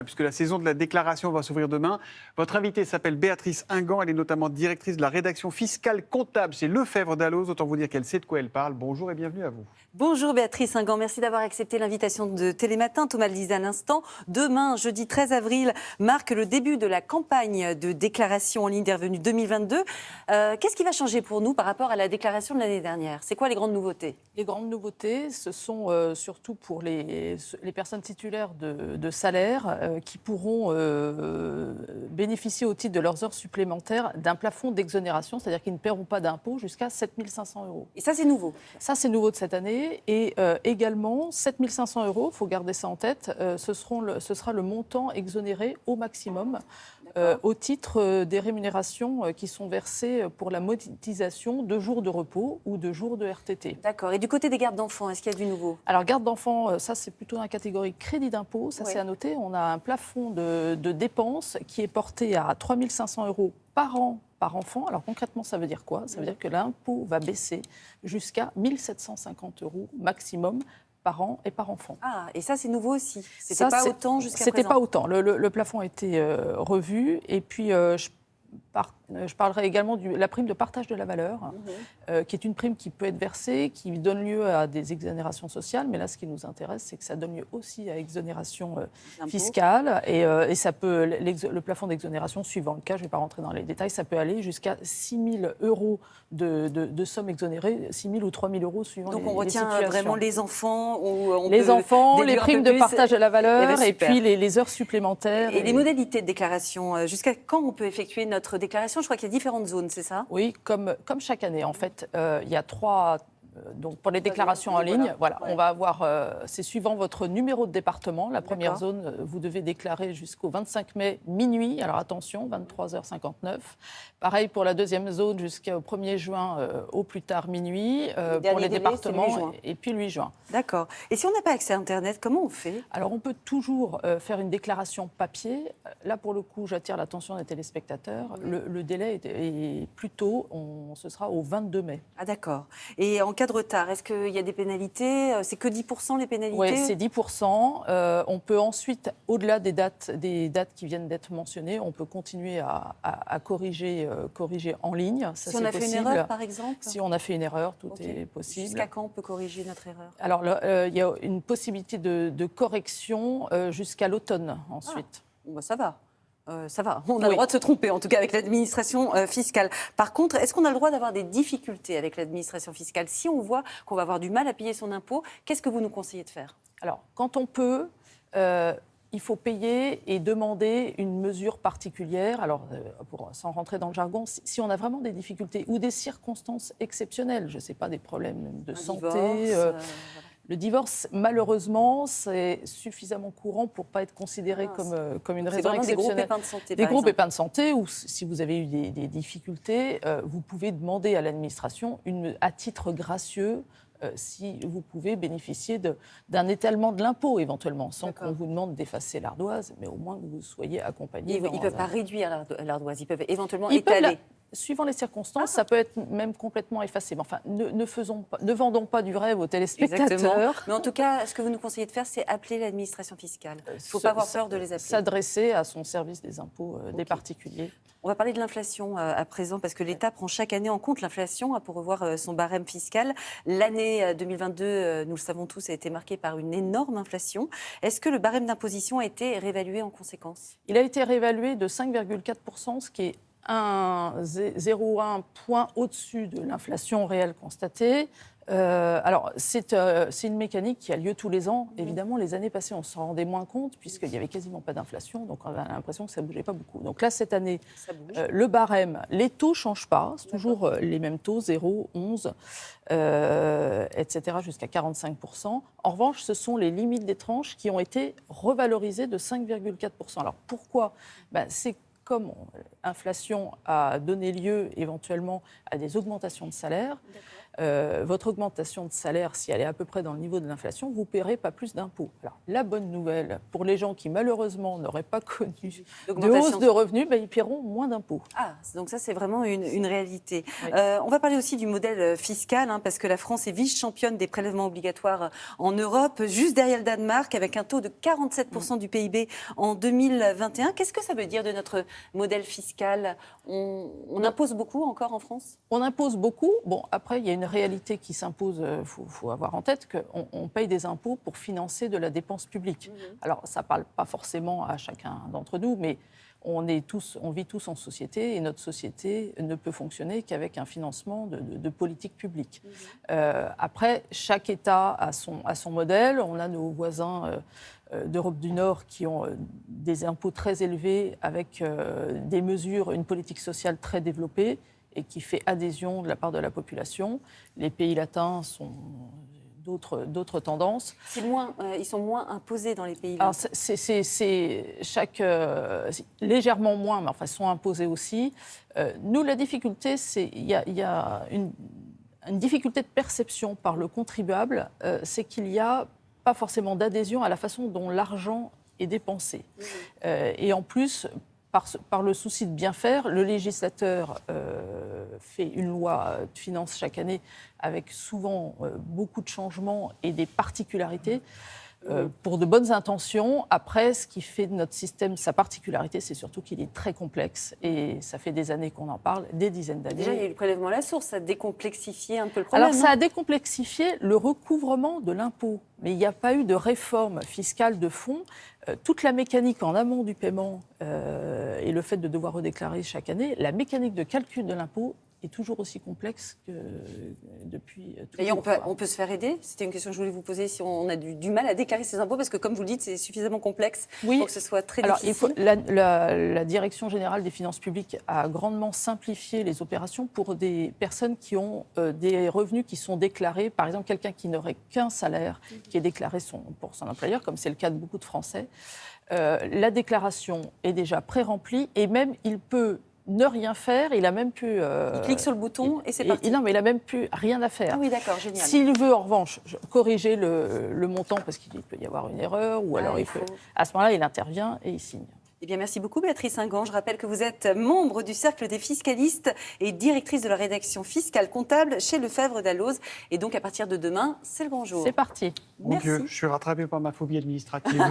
Puisque la saison de la déclaration va s'ouvrir demain. Votre invitée s'appelle Béatrice Ingan. Elle est notamment directrice de la rédaction fiscale comptable chez Lefebvre Dalloz. Autant vous dire qu'elle sait de quoi elle parle. Bonjour et bienvenue à vous. Bonjour Béatrice Ingan, merci d'avoir accepté l'invitation de Télématin. Thomas le disait à l'instant, demain, jeudi 13 avril, marque le début de la campagne de déclaration en ligne des revenus 2022. Qu'est-ce qui va changer pour nous par rapport à la déclaration de l'année dernière? C'est quoi les grandes nouveautés? Les grandes nouveautés, ce sont surtout pour les personnes titulaires de salaire qui pourront bénéficier au titre de leurs heures supplémentaires d'un plafond d'exonération, c'est-à-dire qu'ils ne paieront pas d'impôt jusqu'à 7 500 €. Et ça, c'est nouveau? Ça, c'est nouveau de cette année. Et également, 7 500 €, il faut garder ça en tête, ce sera le montant exonéré au maximum au titre des rémunérations qui sont versées pour la monétisation de jours de repos ou de jours de RTT. D'accord. Et du côté des gardes d'enfants, est-ce qu'il y a du nouveau? Alors, garde d'enfants, ça c'est plutôt dans la catégorie crédit d'impôt, ça c'est à noter. On a un plafond de dépenses qui est porté à 3 500 € par an par enfant. Alors concrètement, ça veut dire quoi? Ça veut dire que l'impôt va baisser jusqu'à 1 750 € maximum par an et par enfant. Ah, et ça, c'est nouveau aussi. C'était pas autant jusqu'à présent. C'était pas autant. Le plafond a été revu. Et puis, je parlerai également de la prime de partage de la valeur, qui est une prime qui peut être versée, qui donne lieu à des exonérations sociales. Mais là, ce qui nous intéresse, c'est que ça donne lieu aussi à exonération fiscale. Et ça peut, le plafond d'exonération, suivant le cas, je ne vais pas rentrer dans les détails, ça peut aller jusqu'à 6 000 € de sommes exonérées, 6 000 ou 3 000 € suivant les situations. Donc on retient vraiment les enfants les primes de partage de la valeur et puis les heures supplémentaires. Et les modalités de déclaration, jusqu'à quand on peut effectuer notre déclaration? Je crois qu'il y a différentes zones, c'est ça? Oui, comme chaque année. En fait, il y a trois... Donc pour les déclarations en ligne, on va avoir, c'est suivant votre numéro de département. La première zone, vous devez déclarer jusqu'au 25 mai minuit. Alors attention, 23h59. Pareil pour la deuxième zone jusqu'au 1er juin au plus tard minuit pour les départements et puis le 8 juin. D'accord. Et si on n'a pas accès à Internet, comment on fait? Alors on peut toujours faire une déclaration papier. Là pour le coup, j'attire l'attention des téléspectateurs. Le délai est plus tôt, ce sera au 22 mai. Ah d'accord. Et en cas de retard, est-ce qu'il y a des pénalités? C'est que 10% les pénalités? Oui, c'est 10%. On peut ensuite, au-delà des dates qui viennent d'être mentionnées, on peut continuer à corriger en ligne. Ça, si on a fait une erreur, par exemple? Si on a fait une erreur, tout est possible. Jusqu'à quand on peut corriger notre erreur? Alors, il y a une possibilité de correction jusqu'à l'automne ensuite. Bon, bah, ça va. Ça va, on a le droit de se tromper, en tout cas avec l'administration fiscale. Par contre, est-ce qu'on a le droit d'avoir des difficultés avec l'administration fiscale? Si on voit qu'on va avoir du mal à payer son impôt, qu'est-ce que vous nous conseillez de faire? Alors, quand on peut, il faut payer et demander une mesure particulière. Alors, sans rentrer dans le jargon, si on a vraiment des difficultés ou des circonstances exceptionnelles, je ne sais pas, des problèmes de santé... Le divorce, malheureusement, c'est suffisamment courant pour ne pas être considéré comme une raison exceptionnelle. Des gros pépins de santé, des gros pépins de santé, ou si vous avez eu des difficultés, vous pouvez demander à l'administration, à titre gracieux, si vous pouvez bénéficier d'un étalement de l'impôt, éventuellement, sans qu'on vous demande d'effacer l'ardoise, mais au moins que vous soyez accompagné. Ils ne peuvent pas réduire l'ardoise, ils peuvent éventuellement étaler. Suivant les circonstances, ça peut être même complètement effacé. Mais enfin, ne vendons pas du rêve aux téléspectateurs. Exactement. Mais en tout cas, ce que vous nous conseillez de faire, c'est appeler l'administration fiscale. Il ne faut pas avoir peur de les appeler. S'adresser à son service des impôts des particuliers. On va parler de l'inflation à présent, parce que l'État prend chaque année en compte l'inflation pour revoir son barème fiscal. L'année 2022, nous le savons tous, a été marquée par une énorme inflation. Est-ce que le barème d'imposition a été réévalué en conséquence? Il a été réévalué de 5,4%, ce qui est 0,1 point au-dessus de l'inflation réelle constatée. Alors, c'est une mécanique qui a lieu tous les ans. Évidemment, les années passées, on s'en rendait moins compte puisqu'il n'y avait quasiment pas d'inflation. Donc, on a l'impression que ça ne bougeait pas beaucoup. Donc là, cette année, le barème, les taux ne changent pas. C'est toujours les mêmes taux, 0, 11, etc., jusqu'à 45%. En revanche, ce sont les limites des tranches qui ont été revalorisées de 5,4%. Alors, pourquoi? C'est comme l'inflation a donné lieu éventuellement à des augmentations de salaire, votre augmentation de salaire, si elle est à peu près dans le niveau de l'inflation, vous ne paierez pas plus d'impôts. Alors, la bonne nouvelle, pour les gens qui malheureusement n'auraient pas connu de hausse de revenus, ils paieront moins d'impôts. Ah, donc ça, c'est vraiment une réalité. Oui. On va parler aussi du modèle fiscal, parce que la France est vice-championne des prélèvements obligatoires en Europe, juste derrière le Danemark, avec un taux de 47% du PIB en 2021. Qu'est-ce que ça veut dire de notre modèle fiscal ? On impose beaucoup encore en France ? On impose beaucoup. Bon, après, il y a une réalité qui s'impose. Il faut avoir en tête qu'on paye des impôts pour financer de la dépense publique. Alors, ça ne parle pas forcément à chacun d'entre nous, mais on vit tous en société et notre société ne peut fonctionner qu'avec un financement de politiques publiques. Après, chaque État a son modèle. On a nos voisins d'Europe du Nord qui ont des impôts très élevés avec des mesures, une politique sociale très développée et qui fait adhésion de la part de la population. Les pays latins sont d'autres tendances. Ils sont moins imposés dans les pays latins. Alors, légèrement moins, mais enfin, sont imposés aussi. Nous, la difficulté, il y a une difficulté de perception par le contribuable, c'est qu'il n'y a pas forcément d'adhésion à la façon dont l'argent est dépensé. Et en plus, par le souci de bien faire, le législateur fait une loi de finances chaque année avec souvent beaucoup de changements et des particularités. Pour de bonnes intentions. Après, ce qui fait de notre système sa particularité, c'est surtout qu'il est très complexe. Et ça fait des années qu'on en parle, des dizaines d'années. Déjà, il y a eu le prélèvement à la source, ça a décomplexifié un peu le problème. Alors, ça a décomplexifié le recouvrement de l'impôt. Mais il n'y a pas eu de réforme fiscale de fond. Toute la mécanique en amont du paiement et le fait de devoir redéclarer chaque année, la mécanique de calcul de l'impôt est toujours aussi complexe que depuis toujours. D'ailleurs, on peut se faire aider. C'était une question que je voulais vous poser, si on a du mal à déclarer ses impôts, parce que comme vous le dites, c'est suffisamment complexe pour que ce soit très difficile. La Direction générale des finances publiques a grandement simplifié les opérations pour des personnes qui ont des revenus qui sont déclarés. Par exemple, quelqu'un qui n'aurait qu'un salaire qui est déclaré pour son employeur, comme c'est le cas de beaucoup de Français. La déclaration est déjà pré-remplie et même il peut ne rien faire, il a même pu... il clique sur le bouton et c'est parti. Non, mais il n'a même plus rien à faire. Ah oui, d'accord, génial. S'il veut, en revanche, corriger le montant, parce qu'il peut y avoir une erreur, ou alors à ce moment-là, il intervient et il signe. Eh bien, merci beaucoup, Béatrice Ingan. Je rappelle que vous êtes membre du Cercle des fiscalistes et directrice de la rédaction fiscale comptable chez Lefebvre Dalloz. Et donc, à partir de demain, c'est le bonjour. C'est parti. Mon Merci. Dieu, je suis rattrapé par ma phobie administrative.